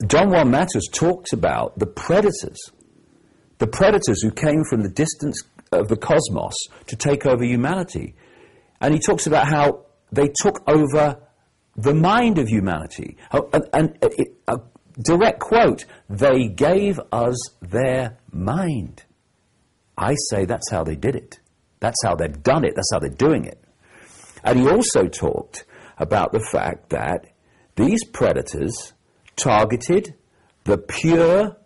Don Juan Matus talks about the predators who came from the distance of the cosmos to take over humanity. And he talks about how they took over the mind of humanity. A direct quote, they gave us their mind. I say that's how they did it. That's how they've done it. That's how they're doing it. And he also talked about the fact that these predators targeted the pure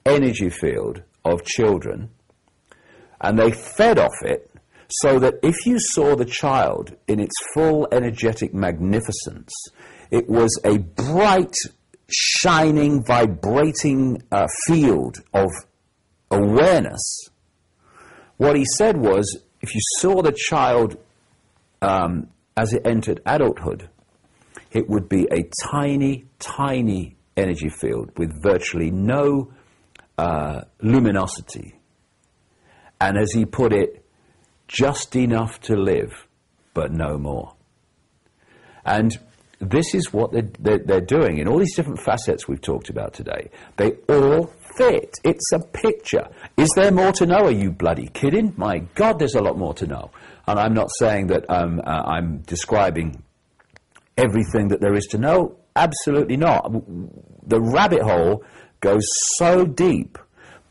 energy field of children, and they fed off it, so that if you saw the child in its full energetic magnificence, it was a bright, shining, vibrating field of awareness. What he said was, if you saw the child as it entered adulthood, it would be a tiny, tiny energy field with virtually no luminosity. And as he put it, just enough to live, but no more. And this is what they're doing in all these different facets we've talked about today. They all fit. It's a picture. Is there more to know? Are you bloody kidding? My God, there's a lot more to know. And I'm not saying that I'm describing everything that there is to know. Absolutely not. The rabbit hole goes so deep.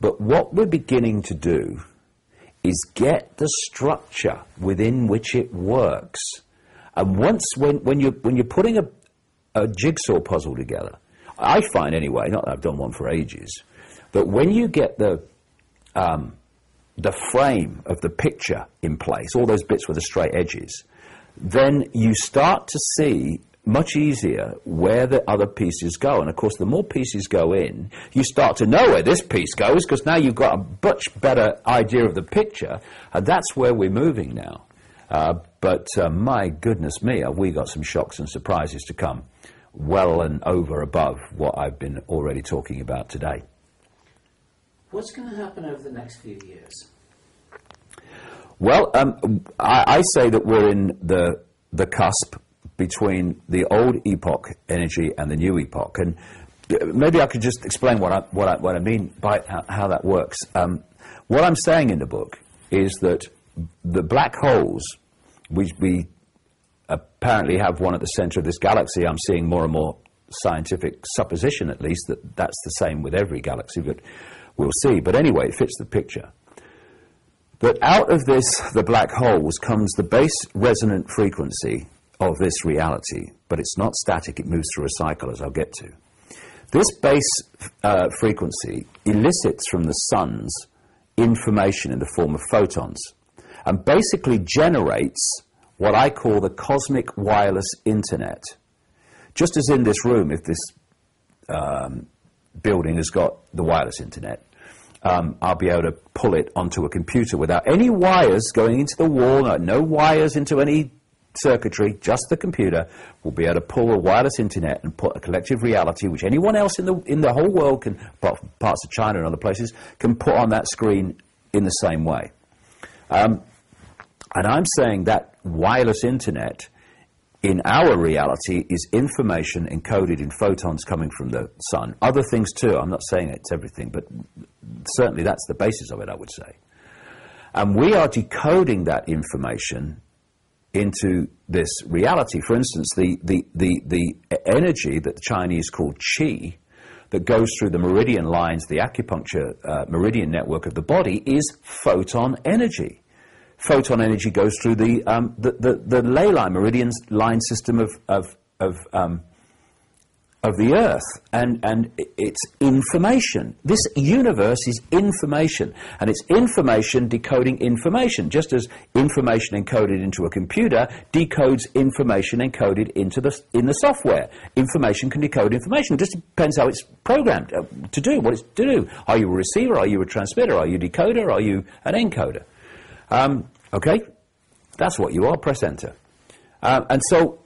But what we're beginning to do is get the structure within which it works. And when you're putting a jigsaw puzzle together, I find anyway, not that I've done one for ages, that when you get the frame of the picture in place, all those bits with the straight edges, then you start to see much easier where the other pieces go. And of course, the more pieces go in, you start to know where this piece goes, because now you've got a much better idea of the picture, and that's where we're moving now. But my goodness me, have we got some shocks and surprises to come, well and over above what I've been already talking about today. What's going to happen over the next few years? Well, I say that we're in the cusp between the old epoch energy and the new epoch, and maybe I could just explain what I mean by how that works. What I'm saying in the book is that the black holes, we apparently have one at the center of this galaxy. I'm seeing more and more scientific supposition, at least, that that's the same with every galaxy, but we'll see. But anyway, it fits the picture. That out of this, the black holes, comes the base resonant frequency of this reality, but it's not static, it moves through a cycle, as I'll get to. This base frequency elicits from the sun's information in the form of photons, and basically generates what I call the cosmic wireless internet. Just as in this room, if this building has got the wireless internet, I'll be able to pull it onto a computer without any wires going into the wall, no wires into any circuitry, just the computer will be able to pull a wireless internet and put a collective reality which anyone else in the whole world, can, parts of China and other places, can put on that screen in the same way. And I'm saying that wireless internet in our reality is information encoded in photons coming from the sun. Other things too, I'm not saying it's everything, but certainly that's the basis of it, I would say. And we are decoding that information into this reality. For instance, the energy that the Chinese call qi, that goes through the meridian lines, the acupuncture meridian network of the body, is photon energy. Photon energy goes through the ley line, meridian line system of the Earth, and it's information. This universe is information, and it's information decoding information, just as information encoded into a computer decodes information encoded in the software. Information can decode information. It just depends how it's programmed to do what it's to do. Are you a receiver? Are you a transmitter? Are you a decoder? Are you an encoder? Okay, that's what you are. Press enter. And so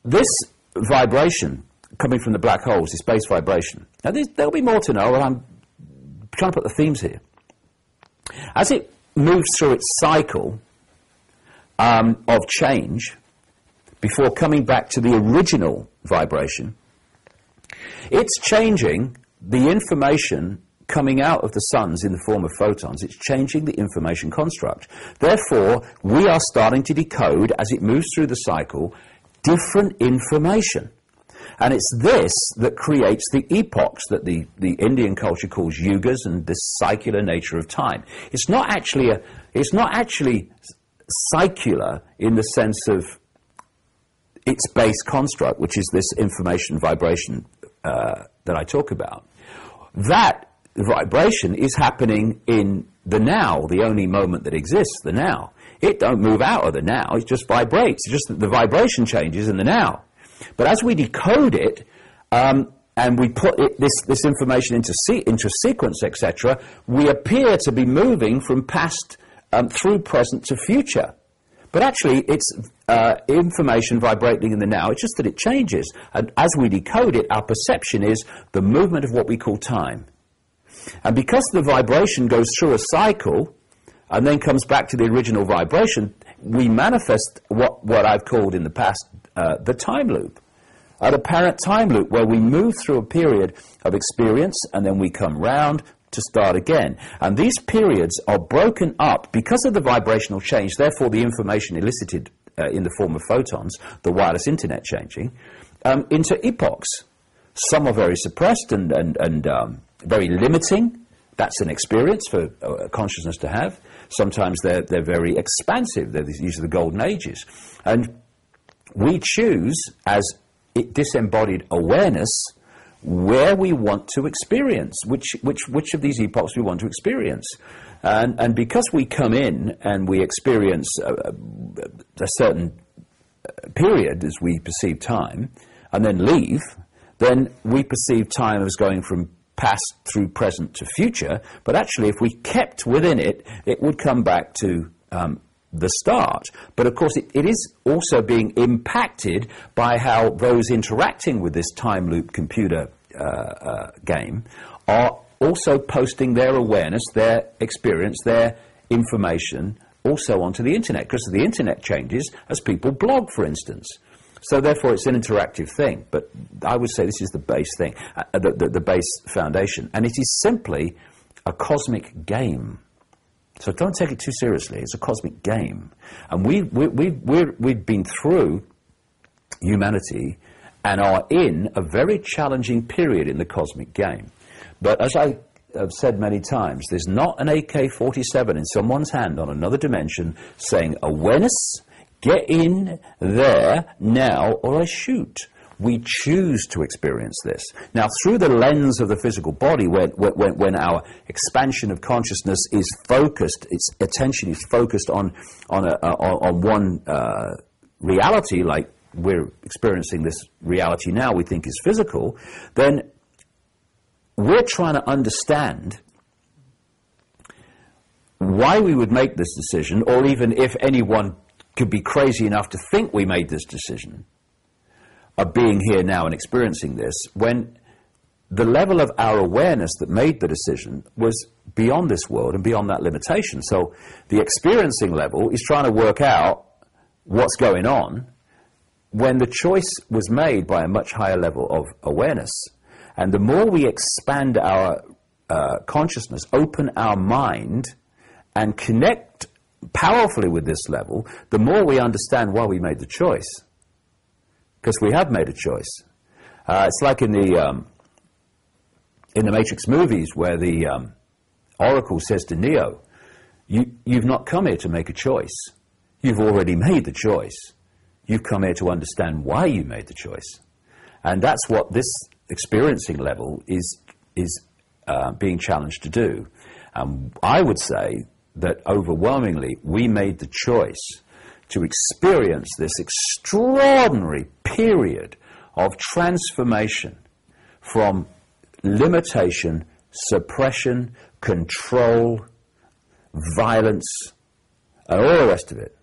this vibration coming from the black holes, this base vibration. Now, there'll be more to know, and I'm trying to put the themes here. As it moves through its cycle of change, before coming back to the original vibration, It's changing the information coming out of the suns in the form of photons. It's changing the information construct. Therefore, we are starting to decode, as it moves through the cycle, different information. And it's this that creates the epochs that the Indian culture calls yugas, and this cycular nature of time. It's not actually cycular in the sense of its base construct, which is this information vibration that I talk about. That vibration is happening in the now, the only moment that exists, the now. It don't move out of the now, it just vibrates. It's just that the vibration changes in the now. But as we decode it, and we put this information into sequence, etc., we appear to be moving from past through present to future. But actually, it's information vibrating in the now. It's just that it changes. And as we decode it, our perception is the movement of what we call time. And because the vibration goes through a cycle and then comes back to the original vibration, we manifest what I've called in the past the time loop, an apparent time loop where we move through a period of experience and then we come round to start again. And these periods are broken up because of the vibrational change, therefore the information elicited in the form of photons, the wireless internet changing, into epochs. Some are very suppressed and very limiting. That's an experience for consciousness to have. Sometimes they're very expansive. These are the golden ages. And we choose, as disembodied awareness, where we want to experience, which of these epochs we want to experience. And because we come in and we experience a certain period as we perceive time, and then leave, then we perceive time as going from past through present to future, but actually if we kept within it, it would come back to the start. But of course it is also being impacted by how those interacting with this time loop computer game are also posting their awareness, their experience, their information also onto the internet, because the internet changes as people blog, for instance. So therefore it's an interactive thing, but I would say this is the base thing, the base foundation, and it is simply a cosmic game. So don't take it too seriously. It's a cosmic game, and we've been through humanity and are in a very challenging period in the cosmic game. But as I have said many times, there's not an AK-47 in someone's hand on another dimension saying, awareness, get in there now or I shoot. We choose to experience this. Now, through the lens of the physical body, when our expansion of consciousness is focused, its attention is focused on one reality, like we're experiencing this reality now we think is physical, then we're trying to understand why we would make this decision, or even if anyone could be crazy enough to think we made this decision of being here now and experiencing this, when the level of our awareness that made the decision was beyond this world and beyond that limitation. So the experiencing level is trying to work out what's going on when the choice was made by a much higher level of awareness. And the more we expand our consciousness, open our mind, and connect powerfully with this level, the more we understand why we made the choice. Because we have made a choice. It's like in the Matrix movies where the Oracle says to Neo, you've not come here to make a choice. You've already made the choice. You've come here to understand why you made the choice. And that's what this experiencing level is being challenged to do. I would say that overwhelmingly we made the choice to experience this extraordinary period of transformation from limitation, suppression, control, violence, and all the rest of it,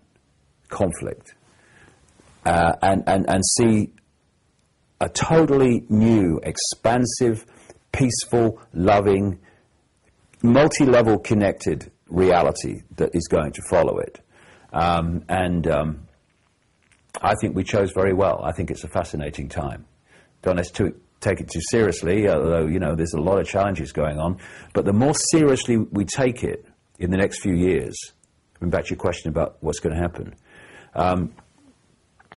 conflict, and see a totally new, expansive, peaceful, loving, multi-level connected reality that is going to follow it. I think we chose very well. I think it's a fascinating time. Don't let's take take it too seriously, although, you know, there's a lot of challenges going on. But the more seriously we take it in the next few years, going back to your question about what's going to happen,